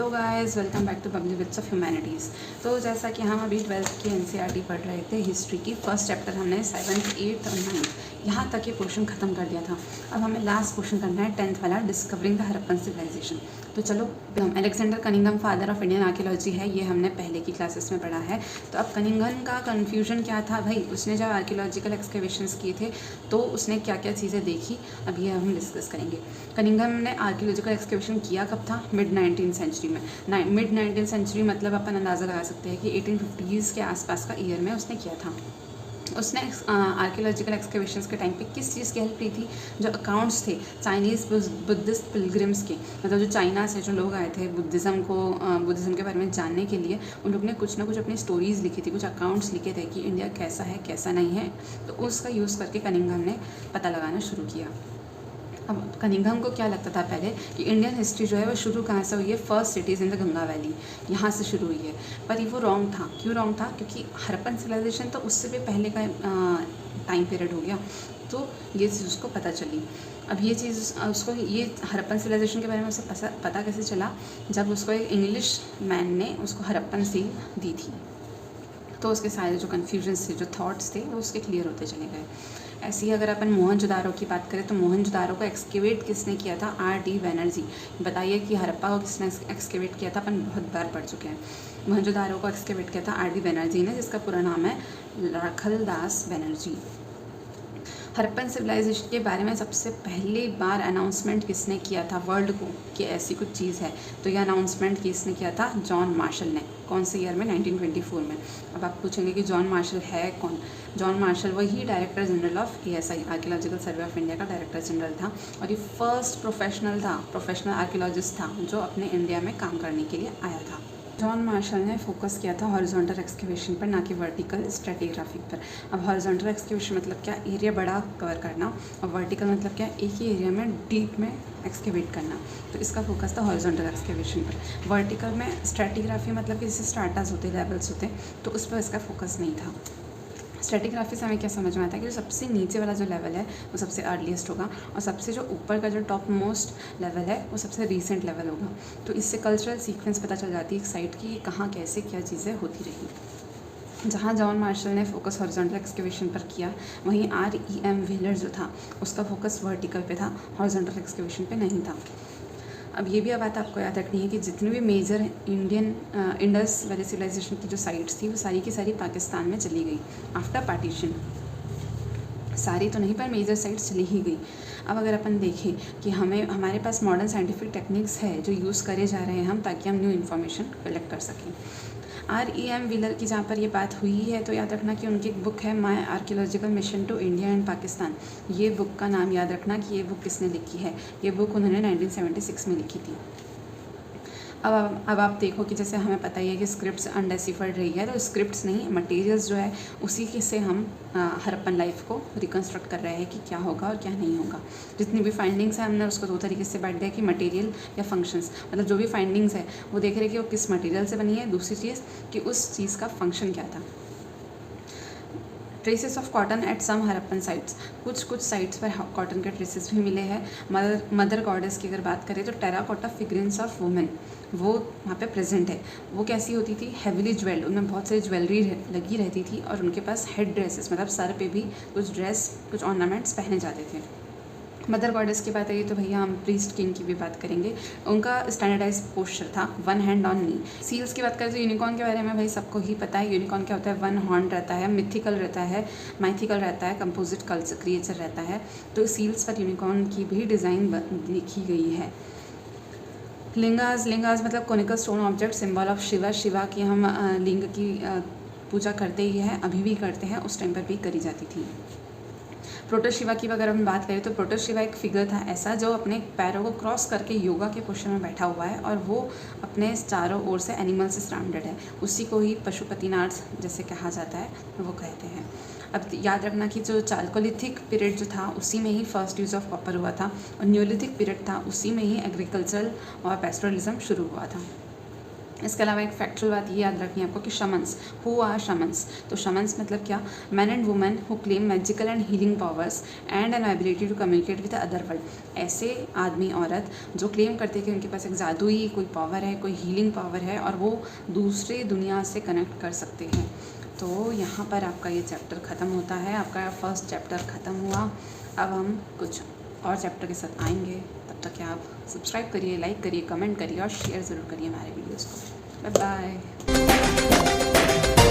Hello guys, welcome back to public bits of humanities. तो जैसा कि हम अभी 12th की एनसीईआरटी पढ़ रहे थे, हिस्ट्री की फर्स्ट चैप्टर हमने 7th, 8th और 9th यहाँ तक ये क्वेश्चन ख़त्म कर दिया था। अब हमें लास्ट क्वेश्चन करना है 10th वाला, डिस्कवरिंग द हरप्पन सिविलाइजेशन। तो चलो, Alexander Cunningham father of Indian archaeology है, ये हमने पहले की क्लासेस में पढ़ा है। तो अब कनिंघम का कन्फ्यूजन क्या था भाई, उसने जब आर्कियोलॉजिकल एक्सकेवेशंस किए थे तो उसने क्या क्या चीज़ें देखी, अब ये हम डिस्कस करेंगे। कनिंघम ने आर्कियोलॉजिकल एक्सकेवेशन किया कब था? मिड 19th सेंचुरी में। मिड 19th सेंचुरी मतलब अपन अंदाज़ा लगा सकते हैं कि 1850s के आसपास का ईयर में उसने किया था। उसने आर्कियोलॉजिकल एक्सकेवेशंस के टाइम पे किस चीज़ की हेल्प ली थी? जो अकाउंट्स थे चाइनीज़ बुद्धिस्ट पिलग्रिम्स के, मतलब जो चाइना से जो लोग आए थे बुद्धिज़्म के बारे में जानने के लिए, उन लोग ने कुछ ना कुछ अपनी स्टोरीज़ लिखी थी, कुछ अकाउंट्स लिखे थे कि इंडिया कैसा है कैसा नहीं है। तो उसका यूज़ करके कनिंघम ने पता लगाना शुरू किया। अब कनिंघम को क्या लगता था पहले कि इंडियन हिस्ट्री जो है वो शुरू कहाँ से हुई है? First cities in the Ganga valley, यहाँ से शुरू हुई है। पर ये वो रॉन्ग था। क्यों रॉन्ग था? क्योंकि हरप्पन सिविलाइजेशन तो उससे भी पहले का टाइम पीरियड हो गया। तो ये चीज़ उसको पता चली। अब ये चीज़ उसको, ये हरप्पन सिविलाइजेशन के बारे में उसे पता कैसे चला? जब उसको एक इंग्लिश मैन ने उसको हरप्पन सील दी थी, तो उसके सारे जो कन्फ्यूजन्स थे, जो थॉट्स थे, वो उसके क्लियर होते चले गए। ऐसे ही अगर अपन मोहनजोदारो की बात करें तो मोहनजोदारो को एक्सकेवेट किसने किया था? R.D. बैनर्जी। बताइए कि हरप्पा को किसने एक्सकेवेट किया था? अपन बहुत बार पढ़ चुके हैं। मोहनजोदारो को एक्सकेवेट किया था R.D. बैनर्जी ने, जिसका पूरा नाम है राखलदास बैनर्जी। हरप्पन सिविलाइजेशन के बारे में सबसे पहली बार अनाउंसमेंट किसने किया था वर्ल्ड को कि ऐसी कुछ चीज़ है? तो ये अनाउंसमेंट किसने किया था? जॉन मार्शल ने। कौन से ईयर में? 1924 में। अब आप पूछेंगे कि जॉन मार्शल है कौन? जॉन मार्शल वही director general of ASI, archaeological survey of India का डायरेक्टर जनरल था, और ये फर्स्ट प्रोफेशनल आर्कियोलॉजिस्ट था जो अपने इंडिया में काम करने के लिए आया था। जॉन मार्शल ने फोकस किया था हॉरिजॉन्टल एक्सकेवेशन पर, ना कि वर्टिकल स्ट्रेटिग्राफी पर। अब हॉरिजॉन्टल एक्सकेवेशन मतलब क्या? एरिया बड़ा कवर करना, और वर्टिकल मतलब क्या? एक ही एरिया में डीप में एक्सकेवेट करना। तो इसका फोकस था हॉरिजॉन्टल एक्सकेवेशन पर। वर्टिकल में स्ट्रेटिग्राफी मतलब कि जैसे स्ट्राटास होते, लेवल्स होते, तो उस पर इसका फोकस नहीं था। स्ट्रेटिग्राफी से हमें क्या समझ में आता है कि जो सबसे नीचे वाला जो लेवल है वो सबसे अर्लीस्ट होगा, और सबसे जो ऊपर का जो टॉप मोस्ट लेवल है वो सबसे रीसेंट लेवल होगा। तो इससे कल्चरल सीक्वेंस पता चल जाती है एक साइट की, कहाँ कैसे क्या चीज़ें होती रही। जहाँ जॉन मार्शल ने फोकस हॉरिजॉन्टल एक्सकेवेशन पर किया, वहीं R.E.M. व्हीलर जो था उसका फोकस वर्टिकल पे था, हॉरिजॉन्टल एक्सकेवेशन पे नहीं था। अब ये भी बात आपको याद रखनी है कि जितनी भी मेजर इंडस वैली सिविलाइजेशन की जो साइट्स थी वो सारी की सारी पाकिस्तान में चली गई आफ्टर पार्टीशन। सारी तो नहीं, पर मेजर साइट्स चली ही गई। अब अगर अपन देखें कि हमारे पास मॉडर्न साइंटिफिक टेक्निक्स है जो यूज़ करे जा रहे हैं हम, ताकि हम न्यू इन्फॉर्मेशन कलेक्ट कर सकें। R.E.M. व्हीलर की जहाँ पर ये बात हुई है तो याद रखना कि उनकी एक बुक है my archaeological mission to India and Pakistan. ये बुक का नाम याद रखना कि ये बुक किसने लिखी है। ये बुक उन्होंने 1976 में लिखी थी। अब आप देखो कि जैसे हमें पता ही है कि स्क्रिप्ट्स अनडेसिफर्ड रही है, तो स्क्रिप्ट्स नहीं, मटेरियल्स जो है उसी के से हम हरप्पन लाइफ को रिकन्स्ट्रक्ट कर रहे हैं कि क्या होगा और क्या नहीं होगा। जितनी भी फाइंडिंग्स हैं हमने उसको दो तरीके से बांट दिया कि मटेरियल या फंक्शंस। मतलब जो भी फाइंडिंग्स है वो देख रहे हैं कि वो किस मटेरियल से बनी है, दूसरी चीज़ कि उस चीज़ का फंक्शन क्या था। Traces of cotton at some Harappan sites, कुछ साइट्स पर कॉटन के ट्रेसेस भी मिले हैं। मदर गॉडेस की अगर बात करें तो टेराकोटा फिगरेंस ऑफ वुमेन वो वहाँ पे प्रेजेंट है। वो कैसी होती थी? हेविली ज्वेल्ड, उनमें बहुत सारी ज्वेलरी लगी रहती थी, और उनके पास हेड ड्रेसेस मतलब सर पे भी कुछ ड्रेस, कुछ ऑर्नामेंट्स पहने जाते थे। मदर गॉडेस की बात आई तो भैया हम प्रीस्ट किंग की भी बात करेंगे। उनका स्टैंडर्डाइज पोस्चर था, one hand on knee. Seals की बात करें तो यूनिकॉर्न के बारे में भाई सबको ही पता है। यूनिकॉर्न क्या होता है? वन हॉर्न रहता है, मिथिकल रहता है, माइथिकल रहता है, कंपोजिट क्रिएचर रहता है। तो सील्स पर यूनिकॉर्न की भी डिज़ाइन लिखी गई है। लिंगास मतलब conical stone object, symbol of Shiva की हम लिंग की पूजा करते ही हैं, अभी भी करते हैं, उस टाइम पर भी करी जाती थी। प्रोटोशिवा की अगर हम बात करें तो प्रोटोशिवा एक फिगर था ऐसा जो अपने पैरों को क्रॉस करके योगा के पोस्चर में बैठा हुआ है, और वो अपने चारों ओर से एनिमल से सराउंडेड है। उसी को ही पशुपतिनाथ जैसे कहा जाता है, वो कहते हैं। अब याद रखना कि जो चालकोलिथिक पीरियड जो था उसी में ही फर्स्ट यूज़ ऑफ कॉपर हुआ था, और न्यूलिथिक पीरियड था उसी में ही एग्रीकल्चरल और पेस्टोरलिज्म शुरू हुआ था। इसके अलावा एक फैक्चुअल बात ये याद रखनी है आपको कि शमन्स, हु आर शमन्स, तो शमन्स मतलब क्या, man and women who claim magical and healing powers and an ability to communicate with the other world. ऐसे आदमी औरत जो क्लेम करते हैं कि उनके पास एक जादुई कोई पावर है, कोई हीलिंग पावर है और वो दूसरे दुनिया से कनेक्ट कर सकते हैं। तो यहाँ पर आपका ये चैप्टर ख़त्म होता है, आपका फर्स्ट चैप्टर ख़त्म हुआ। अब हम कुछ और चैप्टर के साथ आएंगे, तब तक क्या आप सब्सक्राइब करिए, लाइक करिए, कमेंट करिए और शेयर ज़रूर करिए हमारे वीडियोज़ को। Bye bye.